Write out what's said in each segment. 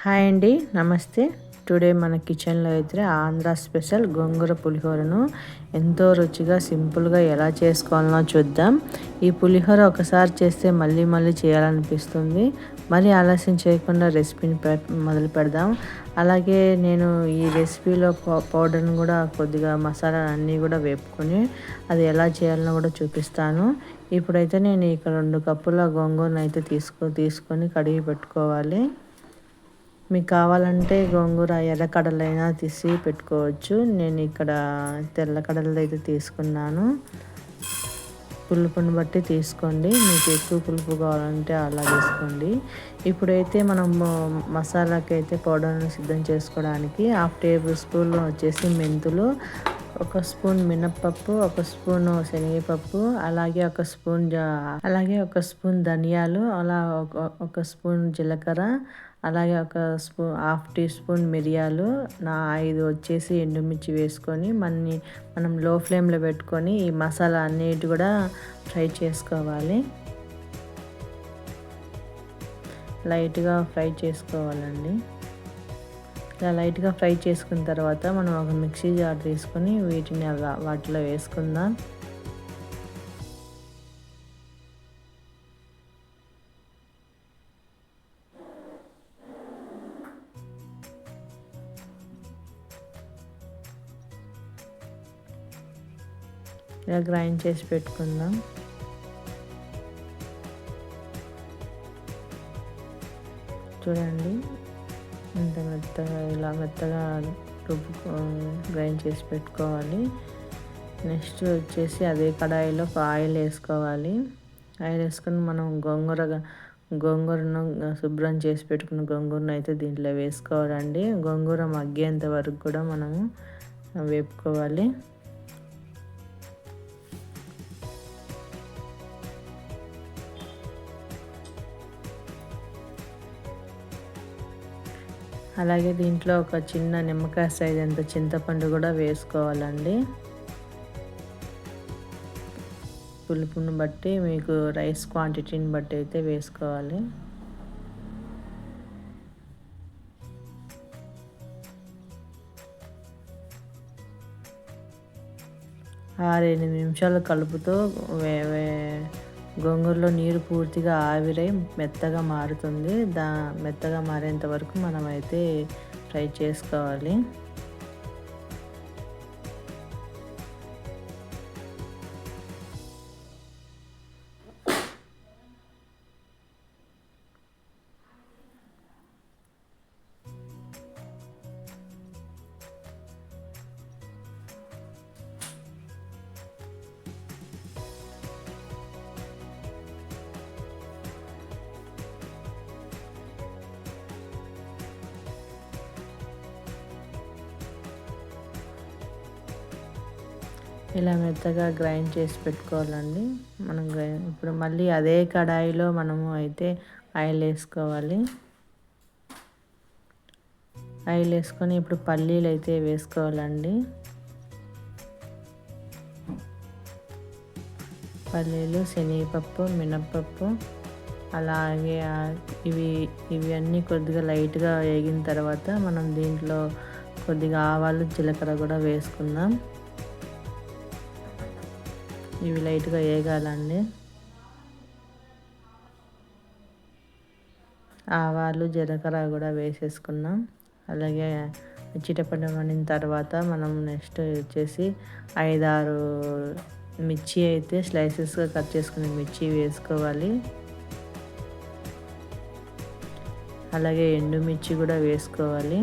Hi అండి, నమస్తే. Today మన కిచెన్లో అయితే ఆంధ్ర స్పెషల్ గోంగూర పులిహోరను ఎంతో రుచిగా సింపుల్గా ఎలా చేసుకోవాలో చూద్దాం. ఈ పులిహోర ఒకసారి చేస్తే మళ్ళీ మళ్ళీ చేయాలనిపిస్తుంది. మరి ఆలస్యం చేయకుండా రెసిపీని మొదలు పెడదాం. అలాగే నేను ఈ రెసిపీలో పౌడర్ని కూడా కొద్దిగా మసాలా అన్నీ కూడా వేపుకొని అది ఎలా చేయాలో కూడా చూపిస్తాను. ఇప్పుడైతే నేను ఇక్కడ 2 కప్పుల గోంగూరను అయితే తీసుకొని కడిగి పెట్టుకోవాలి. మీకు కావాలంటే గోంగూర ఎర్రకడలైనా తీసి పెట్టుకోవచ్చు. నేను ఇక్కడ తెల్ల కడలు అయితే తీసుకున్నాను. పులుపుని బట్టి తీసుకోండి, మీకు ఎక్కువ పులుపు కావాలంటే అలా తీసుకోండి. ఇప్పుడైతే మనం మసాలాకి అయితే పౌడర్ను సిద్ధం చేసుకోవడానికి 1/2 టేబుల్ స్పూన్ వచ్చేసి మెంతులు, 1 స్పూన్ మినప్పప్పు, 1 స్పూన్ శనగపప్పు, అలాగే 1 స్పూన్ ధనియాలు, అలా 1 స్పూన్ జీలకర్ర, అలాగే 1/2 టీ స్పూన్ మిరియాలు, 5 వచ్చేసి ఎండుమిర్చి వేసుకొని మనం లో ఫ్లేమ్లో పెట్టుకొని ఈ మసాలా అన్నిటి కూడా ఫ్రై చేసుకోవాలి. లైట్గా ఫ్రై చేసుకోవాలండి. ఇలా లైట్గా ఫ్రై చేసుకున్న తర్వాత మనం ఒక మిక్సీ జార్ తీసుకొని వీటిని వాటిలో వేసుకుందాం. ఇలా గ్రైండ్ చేసి పెట్టుకుందాం. చూడండి, ఇంత మెత్తగా గ్రైండ్ చేసి పెట్టుకోవాలి. నెక్స్ట్ వచ్చేసి అదే కడాయిలో ఆయిల్ వేసుకోవాలి. ఆయిల్ వేసుకొని మనం గోంగూరను శుభ్రం చేసి పెట్టుకున్న గోంగూరను అయితే దీంట్లో వేసుకోవాలండి. గోంగూర మగ్గేంత వరకు కూడా మనము వేపుకోవాలి. అలాగే దీంట్లో ఒక చిన్న నిమ్మకాయ సైజ్ అంత చింతపండు కూడా వేసుకోవాలండి. పులుపుని బట్టి మీకు రైస్ క్వాంటిటీని బట్టి అయితే వేసుకోవాలి. 6-8 నిమిషాలు కలుపుతూ గోంగూరలో నీరు పూర్తిగా ఆవిరై మెత్తగా మారుతుంది. మెత్తగా మారేంత వరకు మనం అయితే ఫ్రై చేసుకోవాలి. ఇలా మెత్తగా గ్రైండ్ చేసి పెట్టుకోవాలండి. ఇప్పుడు మళ్ళీ అదే కడాయిలో మనము అయితే ఆయిల్ వేసుకోవాలి. ఆయిల్ వేసుకొని ఇప్పుడు పల్లీలు అయితే వేసుకోవాలండి. పల్లీలు, శనగపప్పు, మినప్పప్పు, అలాగే ఇవి అన్నీ కొద్దిగా లైట్గా వేగిన తర్వాత మనం దీంట్లో కొద్దిగా ఆవాలు, జీలకర్ర కూడా వేసుకుందాం. ఇవి లైట్గా వేగాలండి. ఆవాలు, జీలకర్ర కూడా వేసేసుకున్నాం. అలాగే చిటపటమనిన తర్వాత మనం నెక్స్ట్ వచ్చేసి 5-6 మిర్చి అయితే స్లైసెస్గా కట్ చేసుకుని మిర్చి వేసుకోవాలి. అలాగే ఎండుమిర్చి కూడా వేసుకోవాలి.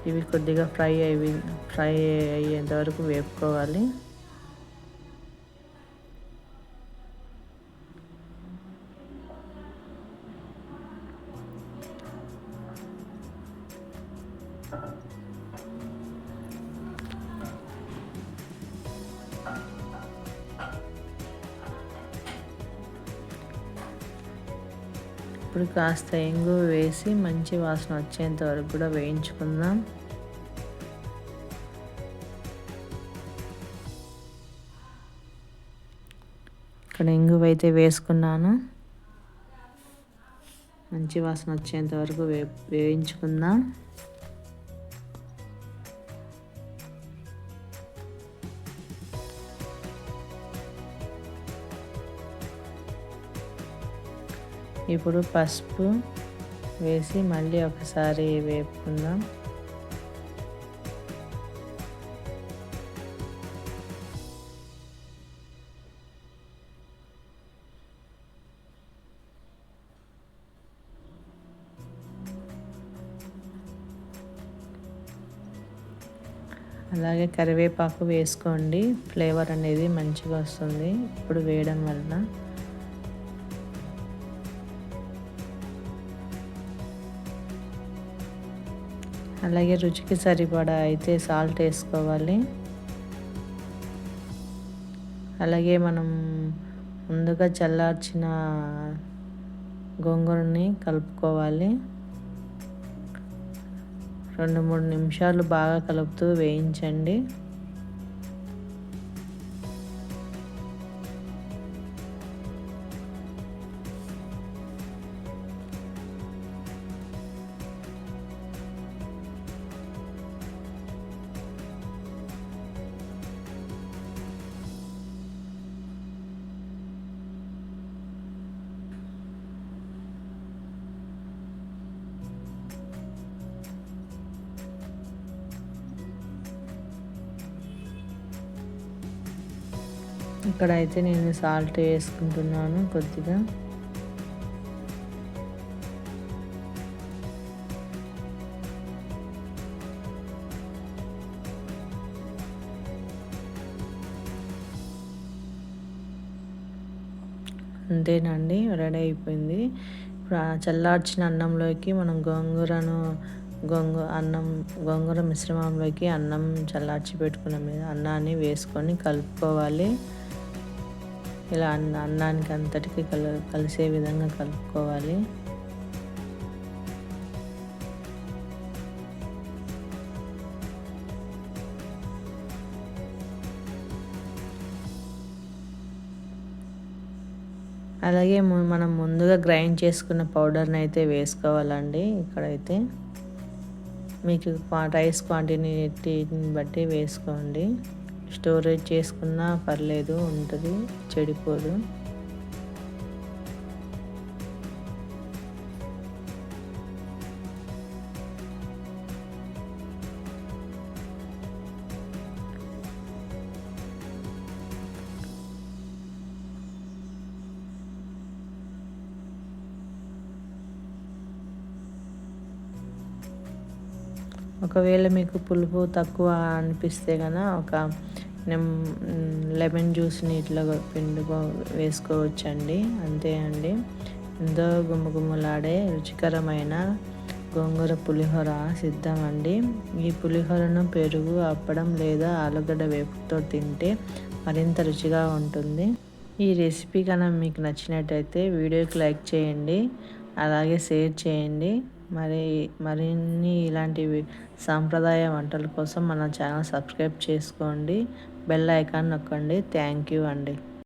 ఇవి కొద్దిగా ఫ్రై అయ్యేంత వరకు వేపుకోవాలి. ఇప్పుడు కాస్త ఇంగు వేసి మంచి వాసన వచ్చేంత వరకు కూడా వేయించుకుందాం. ఇక్కడ ఇంగువ అయితే వేసుకున్నాను. మంచి వాసన వచ్చేంత వరకు వేయించుకుందాం. ఇప్పుడు పసుపు వేసి మళ్ళీ ఒకసారి వేపుకుందాం. అలాగే కరివేపాకు వేసుకోండి, ఫ్లేవర్ అనేది మంచిగా వస్తుంది ఇప్పుడు వేయడం వలన. అలాగే రుచికి సరిపడా అయితే సాల్ట్ వేసుకోవాలి. అలాగే మనం ముందుగా చల్లార్చిన గోంగూరని కలుపుకోవాలి. 2-3 నిమిషాలు బాగా కలుపుతూ వేయించండి. ఇక్కడైతే నేను సాల్ట్ వేసుకుంటున్నాను కొద్దిగా. అంతేనండి, రెడీ అయిపోయింది. ఇప్పుడు చల్లార్చిన అన్నంలోకి మనం గోంగూర మిశ్రమంలోకి అన్నం చల్లార్చి పెట్టుకున్న మీద అన్నాన్ని వేసుకొని కలుపుకోవాలి. ఇలా అన్నానికి అంతటికి కలిసే విధంగా కలుపుకోవాలి. అలాగే మనం ముందుగా గ్రైండ్ చేసుకున్న పౌడర్ని అయితే వేసుకోవాలండి. ఇక్కడైతే మీకు రైస్ క్వాంటిటీని బట్టి వేసుకోండి. స్టోరేజ్ చేసుకున్నా పర్లేదు, ఉంటుంది, చెడిపోదు. ఒకవేళ మీకు పులుపు తక్కువ అనిపిస్తే కనుక ఒక లెమన్ జ్యూస్ నీటిలో వేసుకోవచ్చండి. అంతే అండి, ఎంతో గుమ్మగుమ్మలాడే రుచికరమైన గోంగూర పులిహోర సిద్ధం అండి. ఈ పులిహోరను పెరుగు, అప్పడం లేదా ఆలుగడ్డ వేపుతో తింటే మరింత రుచిగా ఉంటుంది. ఈ రెసిపీ కనుక మీకు నచ్చినట్టయితే వీడియోకి లైక్ చేయండి, అలాగే షేర్ చేయండి. మరిన్ని ఇలాంటివి సాంప్రదాయ వంటల కోసం మన ఛానల్ సబ్స్క్రైబ్ చేసుకోండి, బెల్ ఐకాన్ నొక్కండి. థ్యాంక్ యూ అండి.